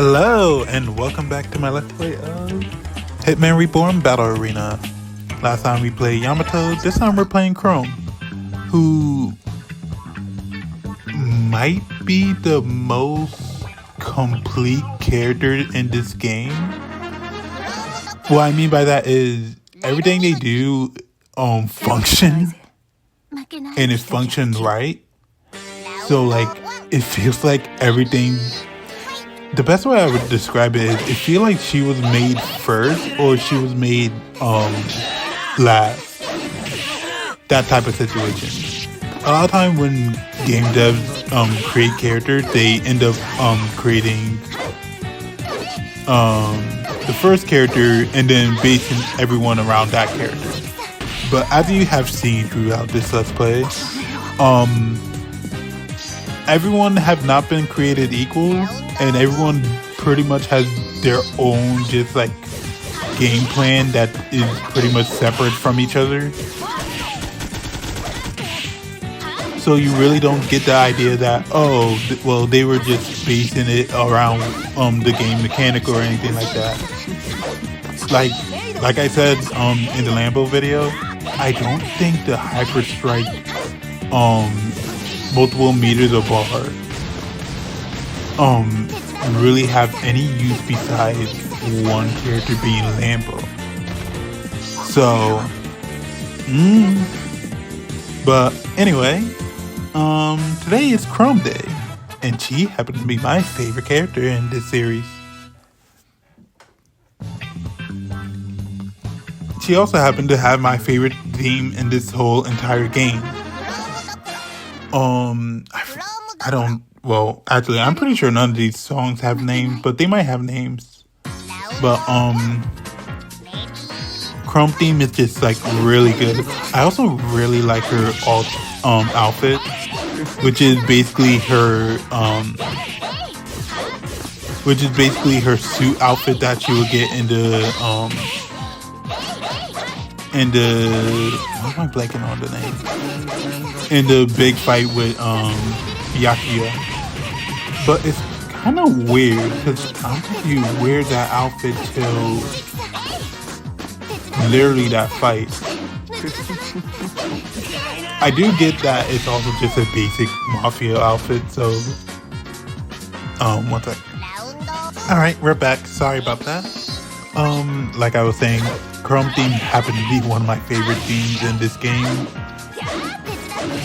Hello, and welcome back to my Let's Play of Hitman Reborn Battle Arena. Last time we played Yamato, this time we're playing Chrome, who might be the most complete character in this game. What I mean by that is everything they do function, and it functions right. So like, it feels like everything. The best way I would describe it is it feels like she was made first or she was made last. That type of situation. A lot of time when game devs create characters, they end up creating the first character and then basing everyone around that character. But as you have seen throughout this Let's Play, everyone have not been created equal, and everyone pretty much has their own just like game plan that is pretty much separate from each other. So you really don't get the idea that, oh, well, they were just basing it around the game mechanic or anything like that. Like I said in the Lambo video, I don't think the Hyper Strike multiple meters of bar really have any use besides one character being Lambo. So but anyway, today is Chrome Day, and she happens to be my favorite character in this series. She also happened to have my favorite theme in this whole entire game. I don't, well, actually, I'm pretty sure none of these songs have names, but they might have names. But, Chrome theme is just, like, really good. I also really like her outfit, which is basically her, suit outfit that she would get in the, why am I blanking on the name? In the big fight with Yakuya. But it's kind of weird because I don't think you wear that outfit till literally that fight. I do get that it's also just a basic mafia outfit, so one second. Alright, we're back. Sorry about that. Like I was saying, Chrome theme happened to be one of my favorite themes in this game.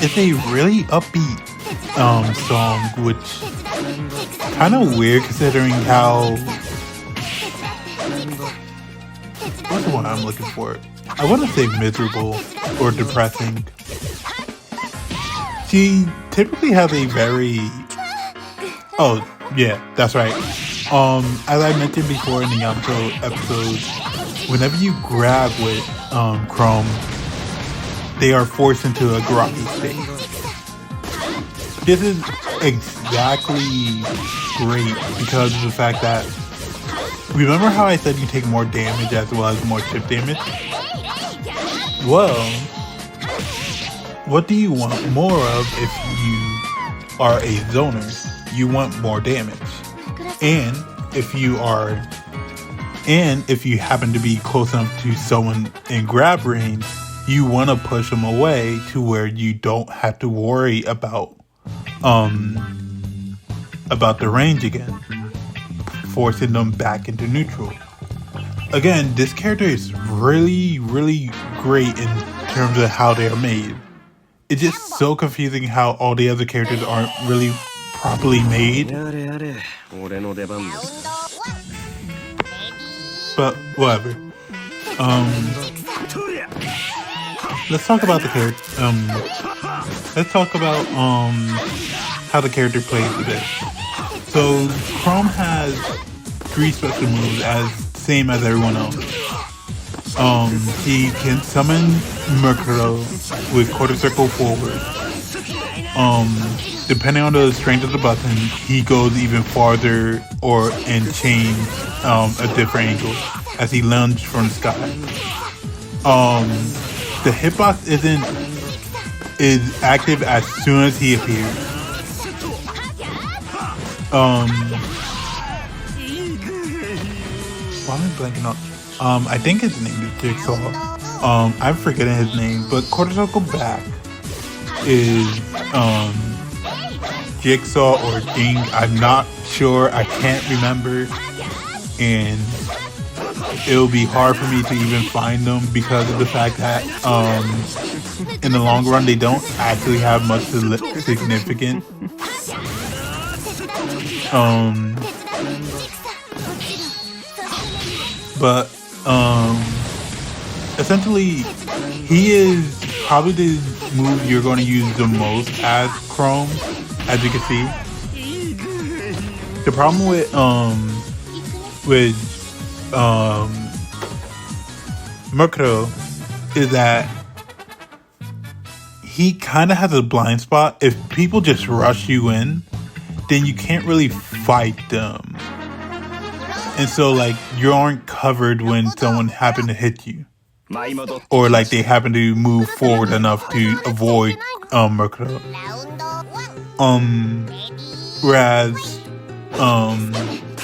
It's a really upbeat song, which kind of weird considering how, what's the one I'm looking for? I want to say miserable or depressing. She typically has a very, oh yeah, that's right. As I mentioned before in the Yamato episode, whenever you grab with Chrome, they are forced into a groggy state. This is exactly great because of the fact that, remember how I said you take more damage as well as more chip damage? Well, what do you want more of if you are a zoner? You want more damage. And if you happen to be close enough to someone in grab range, you want to push them away to where you don't have to worry about the range again, forcing them back into neutral. Again, this character is really, really great in terms of how they are made. It's just so confusing how all the other characters aren't really properly made. But whatever. Let's talk about the character. Let's talk about how the character plays a bit. So Chrome has 3 special moves, as same as everyone else. He can summon Mercuro with quarter circle forward. Depending on the strength of the button, he goes even farther and change a different angle as he lunges from the sky. The hitbox is active as soon as he appears. Why am I blanking on? I think his name is Jigsaw. I'm forgetting his name, but Quarter Circle Back is Jigsaw or Ding. I'm not sure. I can't remember, and it'll be hard for me to even find them because of the fact that in the long run they don't actually have much significant. But essentially he is probably the move you're going to use the most as Chrome, as you can see. The problem with Murkrow is that he kind of has a blind spot. If people just rush you in, then you can't really fight them. And so, like, you aren't covered when someone happened to hit you. Or, like, they happen to move forward enough to avoid Murkrow. Whereas,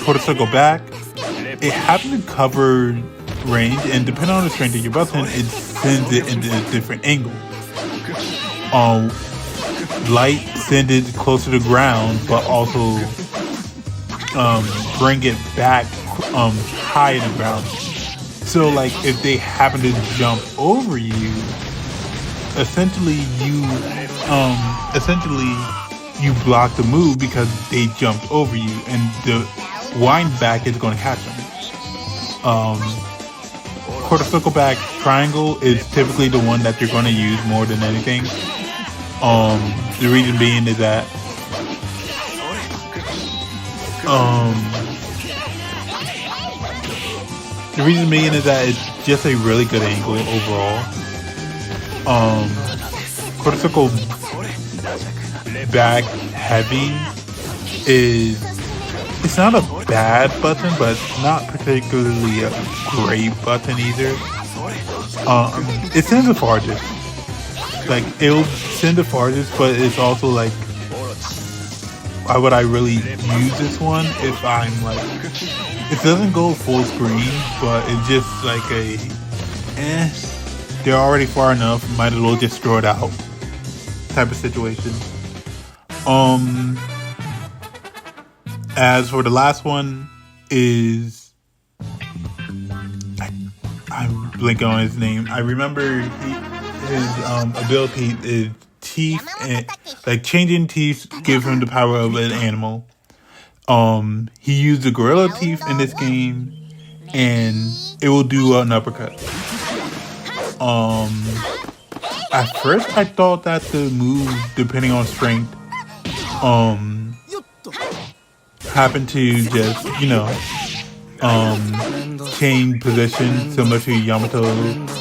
Quarter Circle Back, it happens to cover range, and depending on the strength of your button, it sends it into a different angle. Light sends it closer to the ground, but also bring it back high in the ground. So, like, if they happen to jump over you, essentially you block the move because they jumped over you, and the wind back is going to catch them. Quarter Circle Back Triangle is typically the one that you're going to use more than anything. The reason being is that it's just a really good angle overall. Quarter Circle Back Heavy it's not a bad button, but it's not particularly a great button either. It sends the farthest. Like, it'll send the farthest, but it's also like, why would I really use this one if I'm like, it doesn't go full screen, but it's just like they're already far enough, might as well just throw it out type of situation. As for the last one is, I'm blanking on his name. I remember his ability is teeth, and like changing teeth give him the power of an animal. He used the gorilla teeth in this game, and it will do an uppercut. At first I thought that the move, depending on strength, happened to just, change position similar to Yamato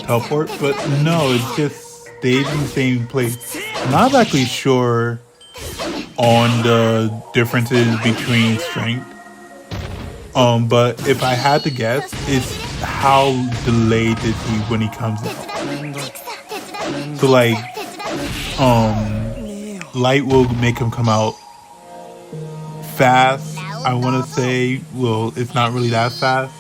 teleport, but no, it just stays in the same place. I'm not exactly sure on the differences between strength, but if I had to guess, it's how delayed is he when he comes out. So like, light will make him come out fast. I want to say, well, it's not really that fast.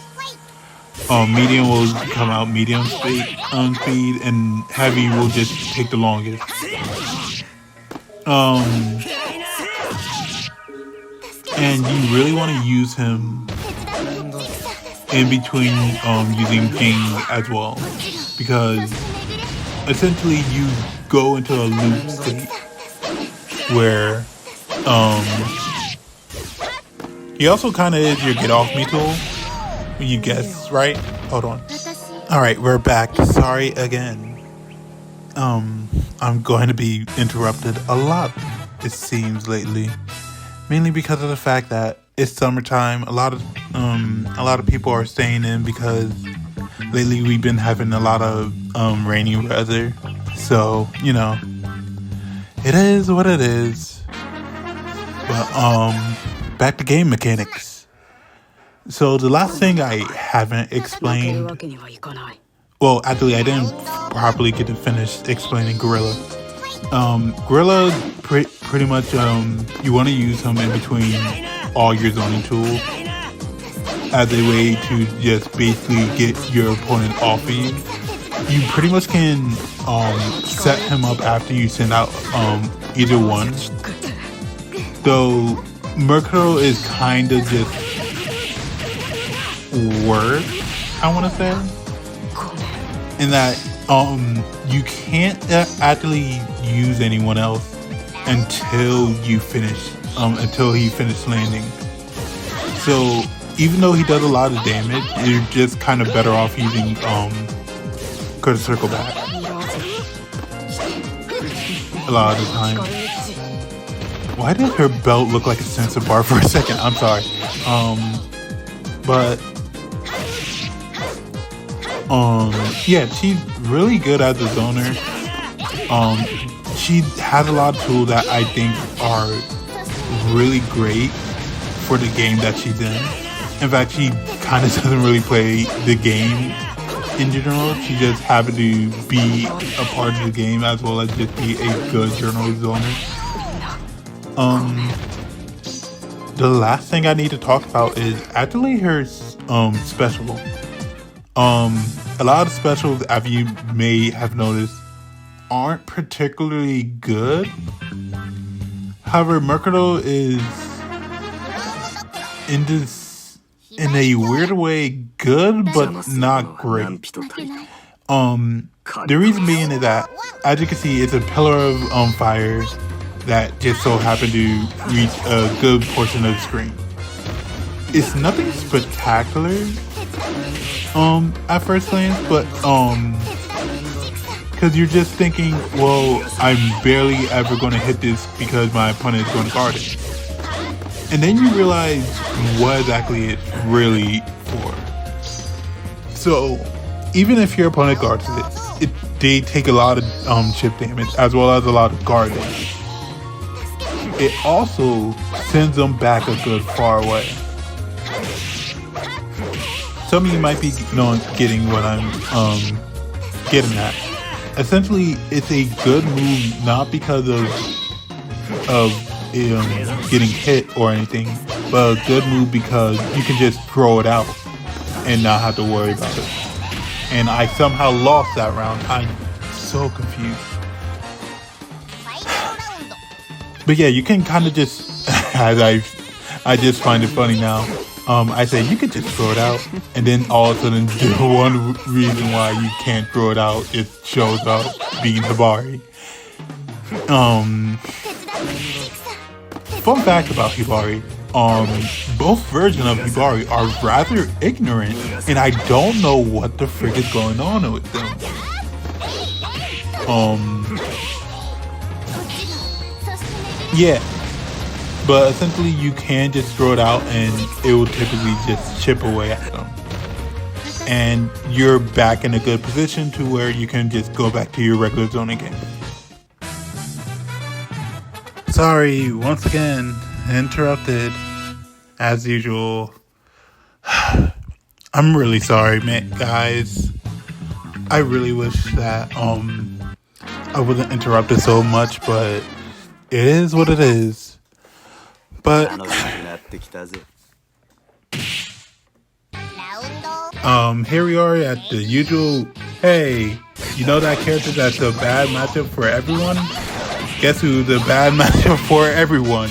Medium will come out medium speed, and heavy will just take the longest. And you really want to use him in between using Jing as well, because essentially you go into a loop state where he also kind of is your get off me tool when you guess right. Hold on. All right, we're back. Sorry again. I'm going to be interrupted a lot, it seems, lately, mainly because of the fact that it's summertime. A lot of people are staying in because lately we've been having a lot of rainy weather. So, it is what it is. But back to game mechanics. So the last thing I haven't explained, well, actually I didn't properly get to finish explaining Gorilla. Gorilla, pretty much, you want to use him in between all your zoning tools. as a way to just basically get your opponent off of you. You pretty much can set him up after you send out either one. Though Mercado is kind of just worse, I want to say, in that you can't actually use anyone else until you finish until he finished landing. So even though he does a lot of damage, you're just kind of better off using go to circle back a lot of the time. Why did her belt look like a sensor bar for a second? I'm sorry. But yeah, she's really good as a zoner. She has a lot of tools that I think are really great for the game that she's in. In fact, she kind of doesn't really play the game in general. She just happened to be a part of the game as well as just be a good journal zoner. The last thing I need to talk about is actually her special. A lot of specials, as you may have noticed, aren't particularly good. However, Mercado is in a weird way good, but not great. The reason being is that, as you can see, it's a pillar of fire that just so happened to reach a good portion of the screen. It's nothing spectacular at first glance, but because you're just thinking, well, I'm barely ever going to hit this because my opponent is going to guard it. And then you realize what exactly it's really for. So even if your opponent guards it, they take a lot of chip damage as well as a lot of guard damage. It also sends them back a good far away. Some of you might be getting what I'm getting at. Essentially, it's a good move not because of getting hit or anything, but a good move because you can just throw it out and not have to worry about it. And I somehow lost that round. I'm so confused. But yeah, you can kind of just, as I just find it funny now. I say you could just throw it out, and then all of a sudden, the one reason why you can't throw it out, it shows up being Hibari. Fun fact about Hibari, both versions of Hibari are rather ignorant, and I don't know what the frick is going on with them. Yeah. But essentially, you can just throw it out and it will typically just chip away at them. And you're back in a good position to where you can just go back to your regular zone again. Sorry, once again, interrupted as usual. I'm really sorry, man, guys. I really wish that I wasn't interrupted so much, but it is what it is. But here we are at the usual, hey, you know that character that's a bad matchup for everyone? Guess who's a bad matchup for everyone?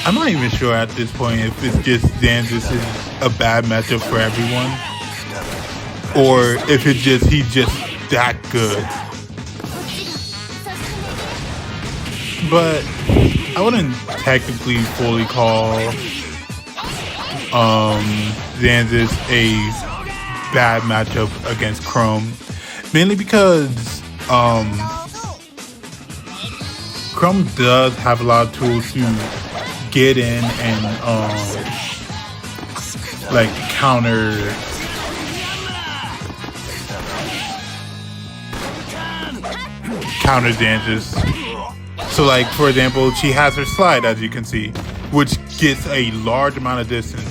I'm not even sure at this point if it's just Xanthus is a bad matchup for everyone, or if it's just he's just that good. But I wouldn't technically fully call Xanthus a bad matchup against Chrome, mainly because Chrome does have a lot of tools to get in and like counter Xanthus. So like, for example, she has her slide, as you can see, which gets a large amount of distance.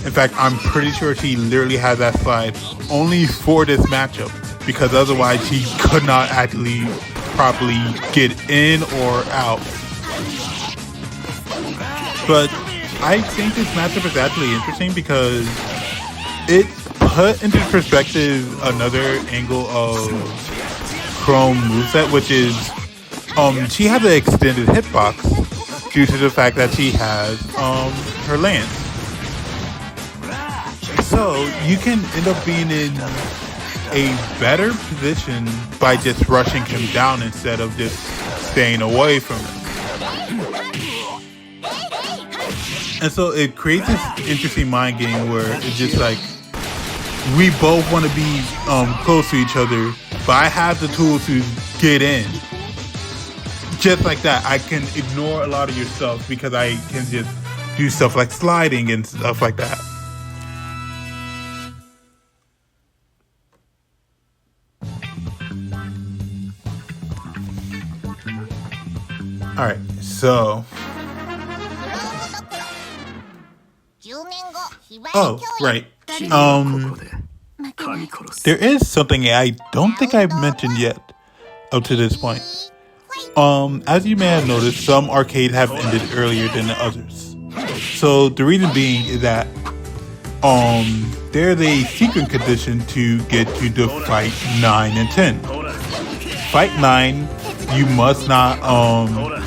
In fact, I'm pretty sure she literally has that slide only for this matchup, because otherwise she could not actually properly get in or out. But I think this matchup is actually interesting because it put into perspective another angle of Chrome moveset, which is she has an extended hitbox due to the fact that she has her lance. So you can end up being in a better position by just rushing him down instead of just staying away from him. And so it creates this interesting mind game where it's just like we both want to be close to each other, but I have the tools to get in. Just like that, I can ignore a lot of your stuff because I can just do stuff like sliding and stuff like that. Alright, so... Oh, right. There is something I don't think I've mentioned yet up to this point. As you may have noticed, some arcades have ended earlier than the others. So the reason being is that there's a secret condition to get to the fight 9 and 10. Fight 9, you must not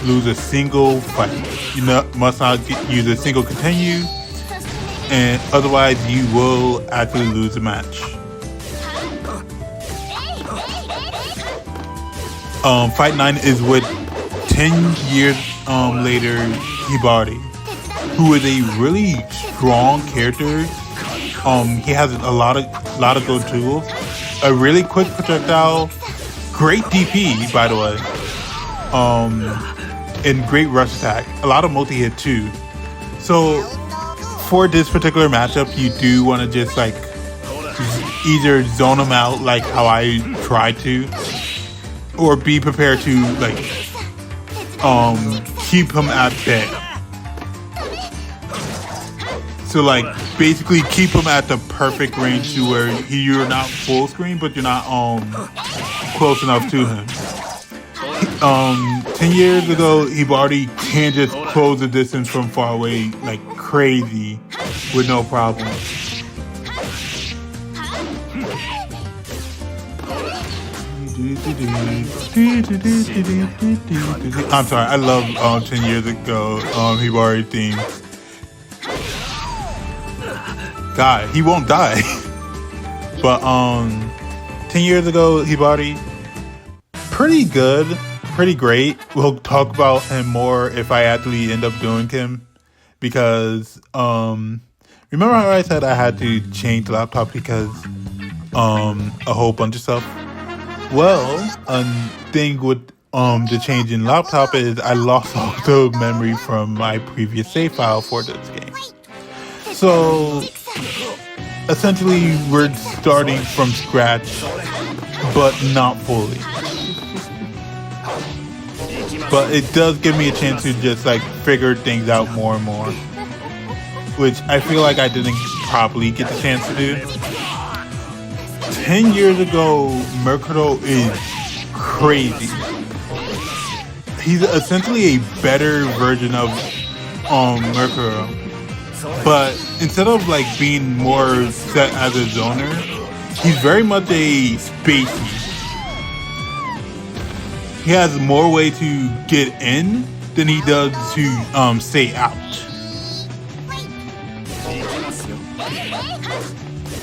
lose a single fight. You must not use a single continue, and otherwise you will actually lose the match. Fight 9 is with 10 years later Hibari, who is a really strong character. He has a lot of good tools, a really quick projectile, great DP by the way, and great rush attack, a lot of multi-hit too. So for this particular matchup, you do want to just like either zone him out like how I tried to, or be prepared to like keep him at bay. So like basically keep him at the perfect range to where you're not full screen, but you're not close enough to him. 10 years ago, Hibari can just close the distance from far away like crazy with no problem. I'm sorry, I love 10 years ago Hibari theme. God, he won't die. But 10 years ago Hibari, pretty good, pretty great. We'll talk about him more if I actually end up doing him, because remember how I said I had to change the laptop because a whole bunch of stuff? Well, a thing with the change in laptop is I lost all the memory from my previous save file for this game. So essentially we're starting from scratch, but not fully. But it does give me a chance to just like figure things out more and more, which I feel like I didn't properly get the chance to do. 10 years ago, Mercado is crazy. He's essentially a better version of Mercado, but instead of like being more set as a zoner, he's very much a spacey. He has more way to get in than he does to stay out.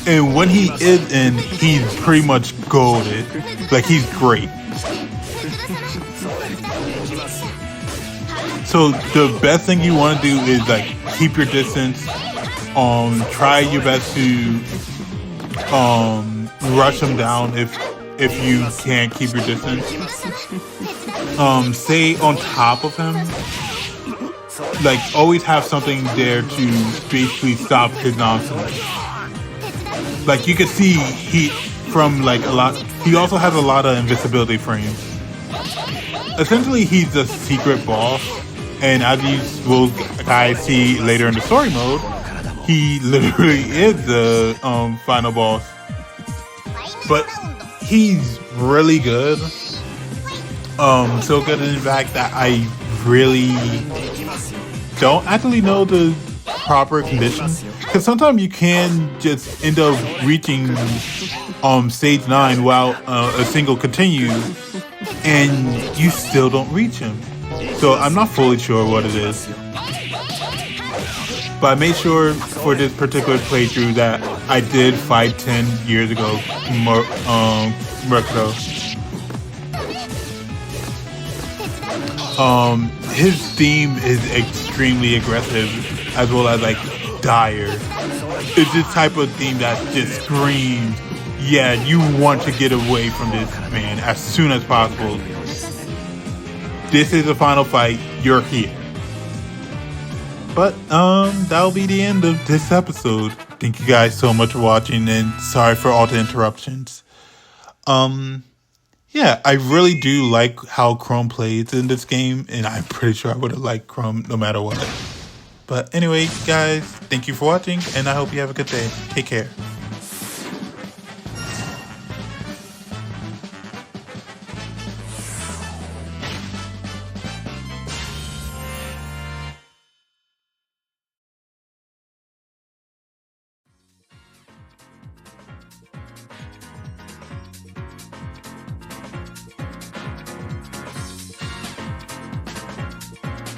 And when he is in, he's pretty much golded. Like, he's great. So the best thing you want to do is like keep your distance. Try your best to rush him down if you can't keep your distance. Stay on top of him. Like, always have something there to basically stop his nonsense. Like, you can see he also has a lot of invisibility frames. Essentially, he's a secret boss, and as you will guys see later in the story mode, he literally is the final boss. But he's really good. so good in fact that I really don't actually know the proper conditions, because sometimes you can just end up reaching stage 9 while a single continues and you still don't reach him. So I'm not fully sure what it is, but I made sure for this particular playthrough that I did fight 10 years ago Murkrow. His theme is extremely aggressive as well as like dire. It's this type of theme that just screams, yeah, you want to get away from this man as soon as possible. This is the final fight, you're here. But that'll be the end of this episode. Thank you guys so much for watching, and sorry for all the interruptions. Yeah, I really do like how Chrome plays in this game, and I'm pretty sure I would have liked Chrome no matter what. But anyway, guys, thank you for watching, and I hope you have a good day. Take care.